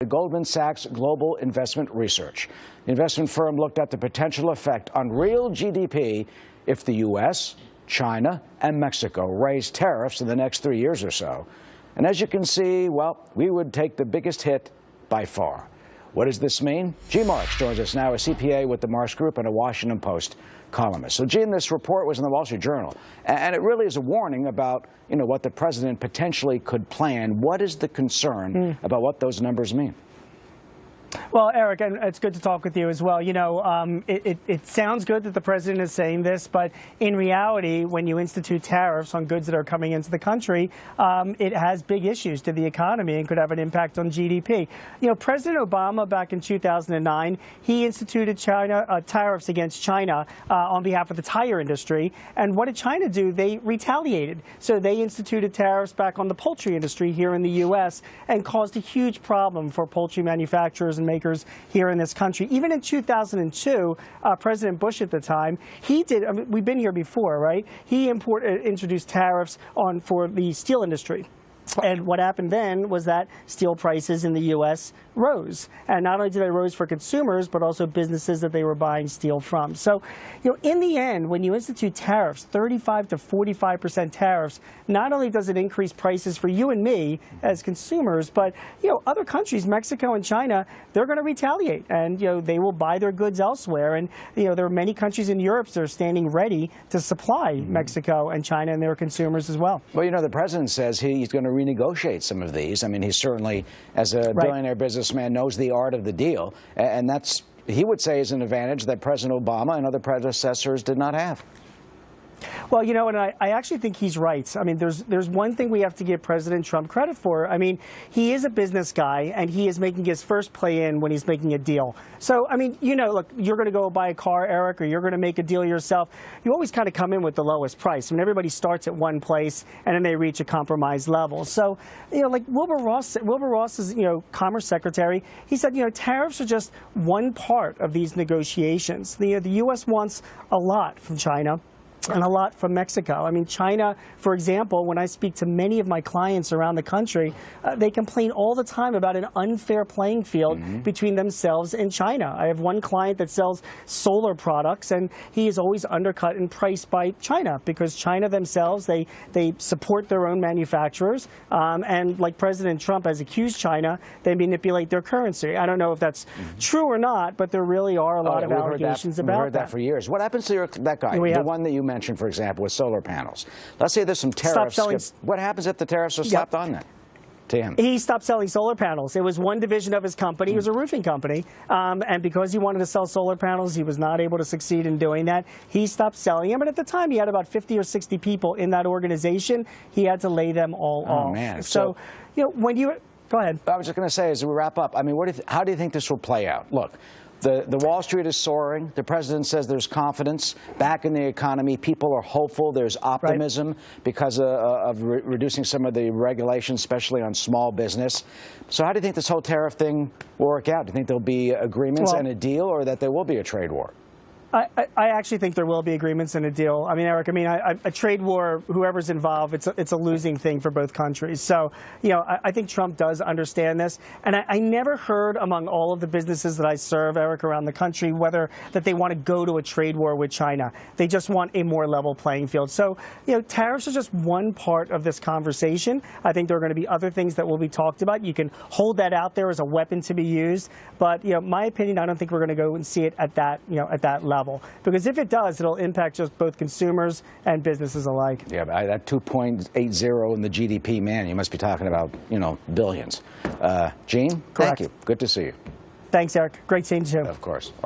The Goldman Sachs Global Investment Research. The investment firm looked at the potential effect on real GDP if the U.S., China, and Mexico raise tariffs in the next 3 years or so. And as you can see, well, we would take the biggest hit by far. What does this mean? Gene Marks joins us now, a CPA with the Marks Group and a Washington Post columnist. So, Gene, this report was in the Wall Street Journal, and it really is a warning about, what the president potentially could plan. What is the concern about what those numbers mean? Well, Eric, and it's good to talk with you as well. It sounds good that the president is saying this, but in reality, when you institute tariffs on goods that are coming into the country, it has big issues to the economy and could have an impact on GDP. President Obama, back in 2009, he instituted tariffs against China on behalf of the tire industry. And what did China do? They retaliated. So they instituted tariffs back on the poultry industry here in the U.S. and caused a huge problem for poultry manufacturers and makers here in this country. Even in 2002, President Bush at the time, we've been here before, right? He introduced tariffs for the steel industry. And what happened then was that steel prices in the U.S. rose. And not only did they rose for consumers, but also businesses that they were buying steel from. So, in the end, when you institute tariffs, 35 to 45% tariffs, not only does it increase prices for you and me as consumers, but, other countries, Mexico and China, they're going to retaliate. And, they will buy their goods elsewhere. And, there are many countries in Europe that are standing ready to supply Mexico and China and their consumers as well. Well, the president says he's going to renegotiate some of these. I mean, he certainly, as a billionaire businessman, knows the art of the deal. And that's, he would say, is an advantage that President Obama and other predecessors did not have. Well, and I actually think he's right. I mean, there's one thing we have to give President Trump credit for. I mean, he is a business guy, and he is making his first play in when he's making a deal. So, I mean, look, you're going to go buy a car, Eric, or you're going to make a deal yourself. You always kind of come in with the lowest price. I mean, everybody starts at one place, and then they reach a compromise level. So, like Wilbur Ross is, Commerce Secretary, he said, tariffs are just one part of these negotiations. The U.S. wants a lot from China and a lot from Mexico. I mean, China, for example, when I speak to many of my clients around the country, they complain all the time about an unfair playing field between themselves and China. I have one client that sells solar products, and he is always undercut in price by China because China themselves, they support their own manufacturers, and like President Trump has accused China, they manipulate their currency. I don't know if that's true or not, but there really are a lot of allegations about that. We've heard that for years. What happens to that guy, the one that you mentioned, for example, with solar panels? Let's say there's some tariffs. What happens if the tariffs are slapped on that to him? He stopped selling solar panels. It was one division of his company. It was a roofing company. And because he wanted to sell solar panels, he was not able to succeed in doing that. He stopped selling them. And at the time, he had about 50 or 60 people in that organization. He had to lay them all off. Man. So, when you... Go ahead. I was just going to say, as we wrap up, I mean, how do you think this will play out? Look, the Wall Street is soaring. The president says there's confidence back in the economy. People are hopeful. There's optimism because of reducing some of the regulations, especially on small business. So how do you think this whole tariff thing will work out? Do you think there'll be agreements and a deal, or that there will be a trade war? I actually think there will be agreements and a deal. I mean, Eric, a trade war, whoever's involved, it's a losing thing for both countries. So, I think Trump does understand this. And I never heard among all of the businesses that I serve, Eric, around the country, that they want to go to a trade war with China. They just want a more level playing field. So, tariffs are just one part of this conversation. I think there are going to be other things that will be talked about. You can hold that out there as a weapon to be used. But, my opinion, I don't think we're going to go and see it at that level. Because if it does, it'll impact just both consumers and businesses alike. Yeah, but that 2.80 in the GDP, man, you must be talking about, billions. Gene, thank you. Good to see you. Thanks, Eric. Great seeing you. Of course. All right.